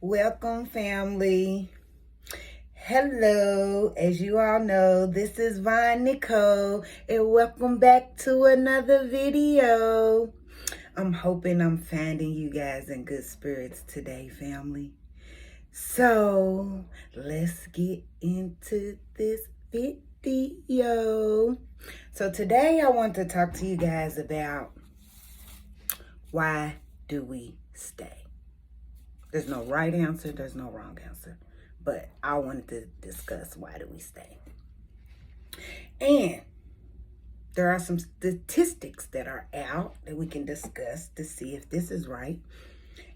Welcome, family. Hello. As you all know, this is Vine Nicole, and welcome back to another video. I'm hoping I'm finding you guys in good spirits today, family. So, let's get into this video. So, today I want to talk to you guys about why do we stay? There's no right answer, there's no wrong answer. But I wanted to discuss why do we stay. And there are some statistics that are out that we can discuss to see if this is right.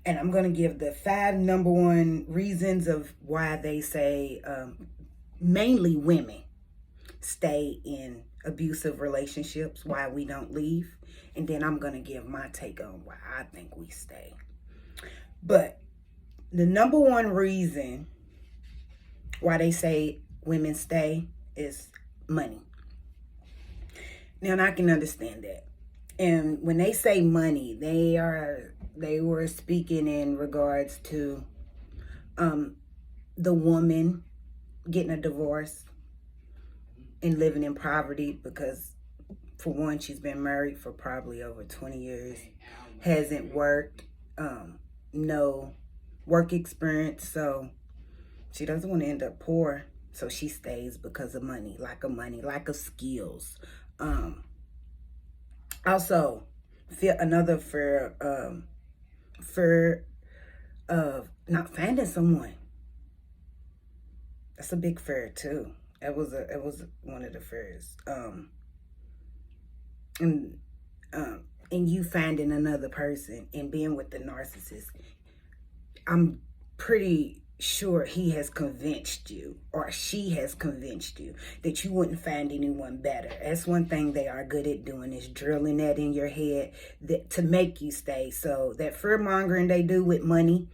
And I'm going to give the 5 number one reasons of why they say mainly women stay in abusive relationships, why we don't leave. And then I'm going to give my take on why I think we stay. But the number one reason why they say women stay is money. Now, and I can understand that. And when they say money, they were speaking in regards to the woman getting a divorce and living in poverty because, for one, she's been married for probably over 20 years, hasn't worked, no work experience, so she doesn't want to end up poor, so she stays because of money, lack of skills. Also, another fear of not finding someone. That's a big fear too. It was one of the fears. And you finding another person and being with the narcissist. I'm pretty sure he has convinced you, or she has convinced you, that you wouldn't find anyone better. That's one thing they are good at doing, is drilling that in your head to make you stay. So that fear mongering they do with money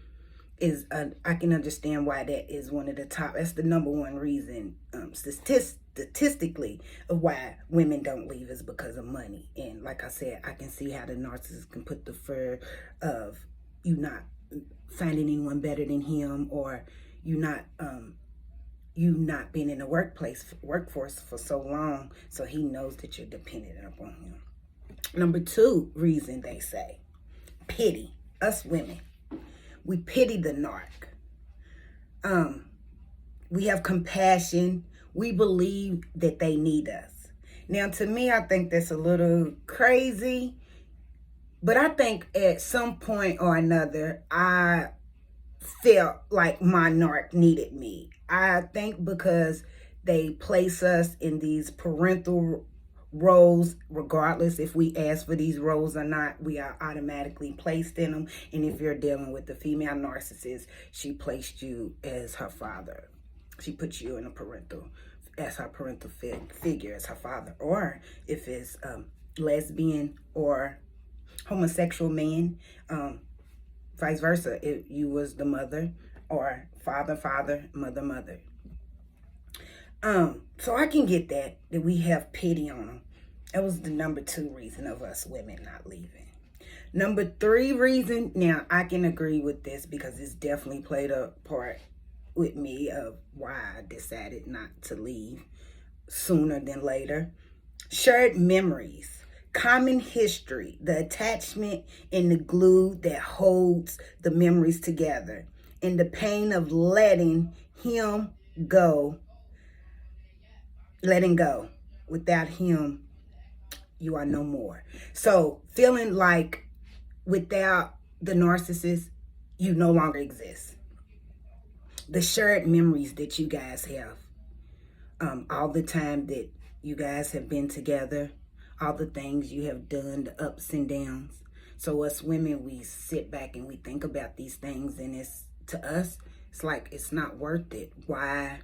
is, I can understand why that is one of the top. That's the number one reason, statistically, of why women don't leave, is because of money. And like I said, I can see how the narcissist can put the fear of you not finding anyone better than him, or you not being in the workforce for so long, so he knows that you're dependent upon him. Number 2 reason they say, pity. Us women, we pity the narc. We have compassion. We believe that they need us. Now, to me, I think that's a little crazy. But I think at some point or another, I felt like my narc needed me. I think because they place us in these parental roles, regardless if we ask for these roles or not, we are automatically placed in them. And if you're dealing with the female narcissist, she placed you as her father. She put you in as her parental figure, as her father. Or if it's lesbian or homosexual man, vice versa, if you was the mother, or father, mother. So I can get that we have pity on them. That was the number 2 reason of us women not leaving. Number 3 reason, now I can agree with this because it's definitely played a part with me of why I decided not to leave sooner than later. Shared memories, common history, the attachment and the glue that holds the memories together, and the pain of letting go. Without him, you are no more. So feeling like without the narcissist, you no longer exist. The shared memories that you guys have, all the time that you guys have been together, all the things you have done, the ups and downs. So us women, we sit back and we think about these things, and to us, it's like it's not worth it. Why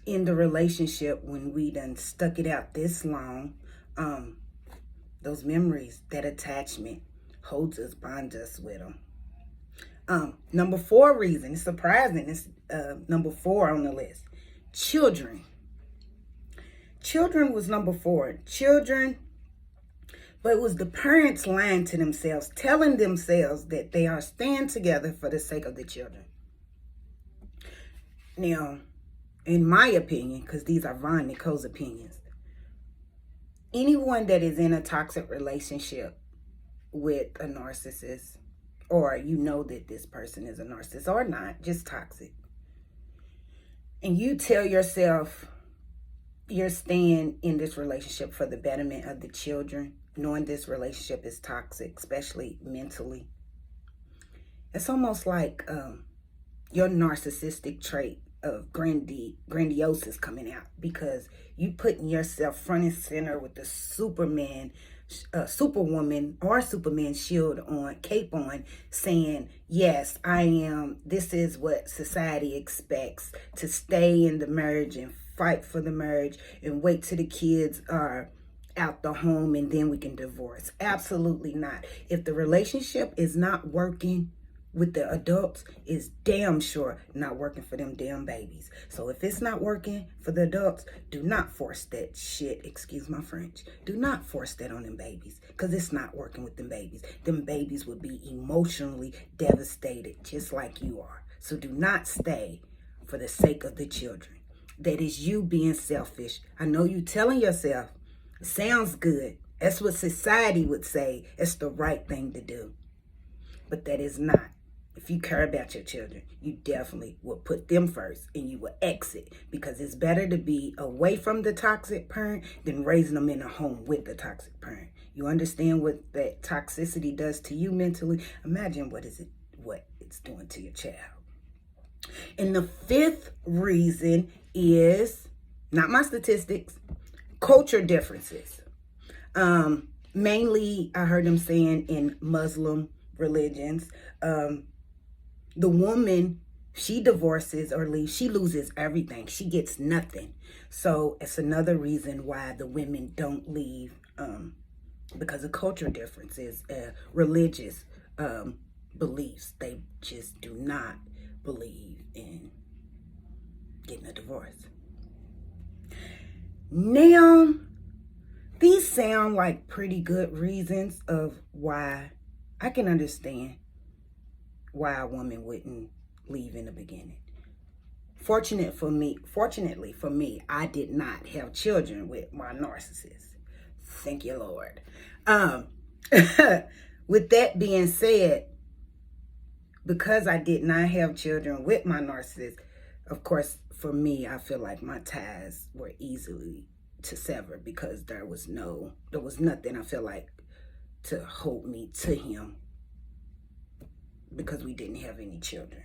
in the relationship, when we done stuck it out this long, those memories, that attachment holds us, bonds us with them. Number 4 reason, it's surprising, it's number 4 on the list. Children. Children was number 4. Children, but it was the parents lying to themselves, telling themselves that they are staying together for the sake of the children. Now, in my opinion, because these are Von Nicole's opinions, anyone that is in a toxic relationship with a narcissist, or you know that this person is a narcissist or not, just toxic, and you tell yourself you're staying in this relationship for the betterment of the children, knowing this relationship is toxic, especially mentally, it's almost like your narcissistic trait of grandiosis coming out, because you putting yourself front and center with the superwoman or Superman shield on, cape on, saying, yes, I am, this is what society expects, to stay in the marriage and fight for the marriage and wait till the kids are out the home and then we can divorce. Absolutely not. If the relationship is not working with the adults, is damn sure not working for them damn babies. So if it's not working for the adults, do not force that shit, excuse my French, do not force that on them babies, because it's not working with them babies. Them babies would be emotionally devastated just like you are. So do not stay for the sake of the children. That is you being selfish. I know you telling yourself, it sounds good, that's what society would say, it's the right thing to do, but that is not. If you care about your children, you definitely will put them first and you will exit, because it's better to be away from the toxic parent than raising them in a home with the toxic parent. You understand what that toxicity does to you mentally? Imagine what it's doing to your child. And the fifth reason is, not my statistics, culture differences. Mainly, I heard them saying in Muslim religions, the woman, she divorces or leaves, she loses everything. She gets nothing. So it's another reason why the women don't leave, because of culture differences, religious beliefs. They just do not believe in getting a divorce. Now, these sound like pretty good reasons of why I can understand why a woman wouldn't leave in the beginning. Fortunately for me, I did not have children with my narcissist. Thank you, Lord. With that being said, because I did not have children with my narcissist, of course, for me, I feel like my ties were easily to sever, because there was nothing, I feel like, to hold me to him, because we didn't have any children.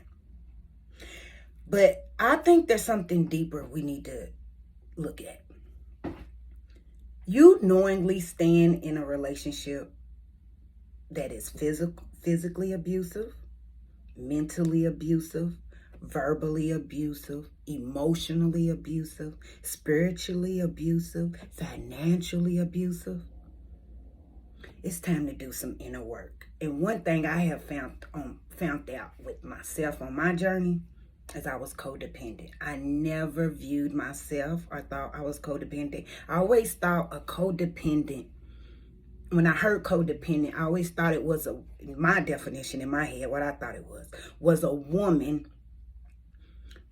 But I think there's something deeper we need to look at. You knowingly staying in a relationship that is physically abusive, mentally abusive, verbally abusive, emotionally abusive, spiritually abusive, financially abusive, it's time to do some inner work. And one thing I have found out with myself on my journey is I was codependent. I never viewed myself or thought I was codependent. I always thought a codependent, when I heard codependent, I always thought it was my definition in my head, what I thought it was a woman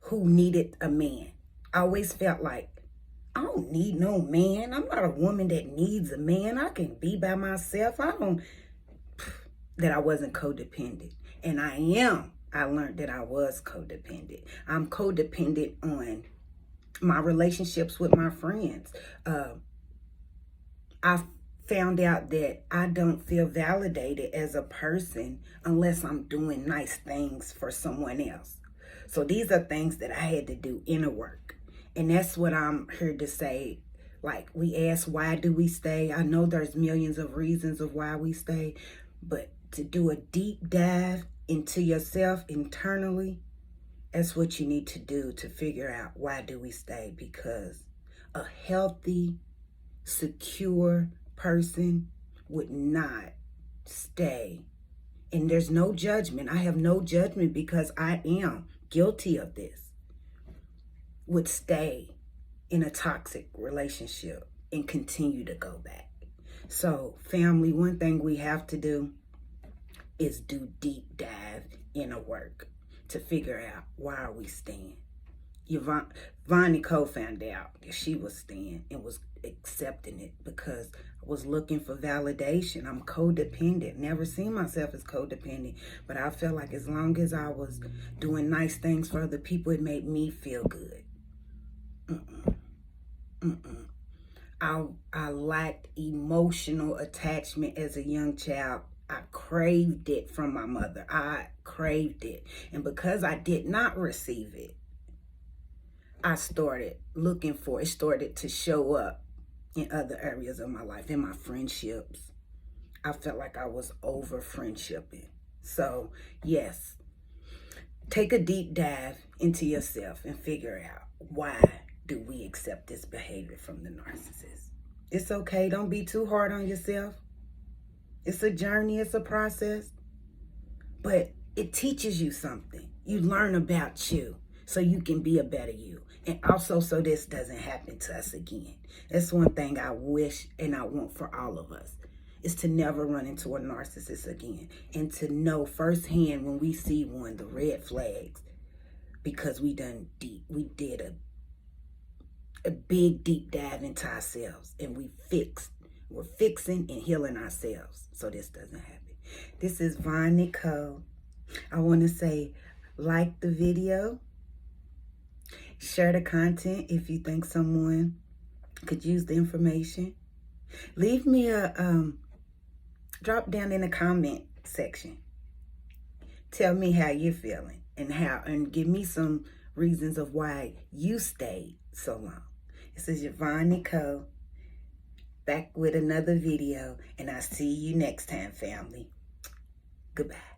who needed a man. I always felt like, I don't need no man. I'm not a woman that needs a man. I can be by myself. That I wasn't codependent. And I learned that I was codependent. I'm codependent on my relationships with my friends. I found out that I don't feel validated as a person unless I'm doing nice things for someone else. So these are things that I had to do inner work. And that's what I'm here to say. Like, we ask, why do we stay? I know there's millions of reasons of why we stay, but to do a deep dive into yourself internally, that's what you need to do to figure out, why do we stay? Because a healthy, secure person would not stay. And there's no judgment. I have no judgment, because I am guilty of this. Would stay in a toxic relationship and continue to go back. So, family, one thing we have to do is do deep dive inner work to figure out, why are we staying? Von Nicole found out that she was staying and was accepting it because I was looking for validation. I'm codependent. Never seen myself as codependent, but I felt like as long as I was doing nice things for other people, it made me feel good. I lacked emotional attachment as a young child. I craved it from my mother. I craved it. And because I did not receive it, I started looking for it. Started to show up in other areas of my life, in my friendships. I felt like I was over friendshipping. So, yes, take a deep dive into yourself and figure out, why do we accept this behavior from the narcissist? It's okay. Don't be too hard on yourself. It's a journey. It's a process. But it teaches you something. You learn about you so you can be a better you. And also so this doesn't happen to us again. That's one thing I wish and I want for all of us, is to never run into a narcissist again. And to know firsthand when we see one, the red flags. Because we did a big deep dive into ourselves, and we're fixing and healing ourselves so this doesn't happen. This is Von Nicole. I want to say, like the video, share the content if you think someone could use the information. Leave me a drop down in the comment section. Tell me how you're feeling and give me some reasons of why you stayed so long. This is your Von Nicole, back with another video, and I'll see you next time, family. Goodbye.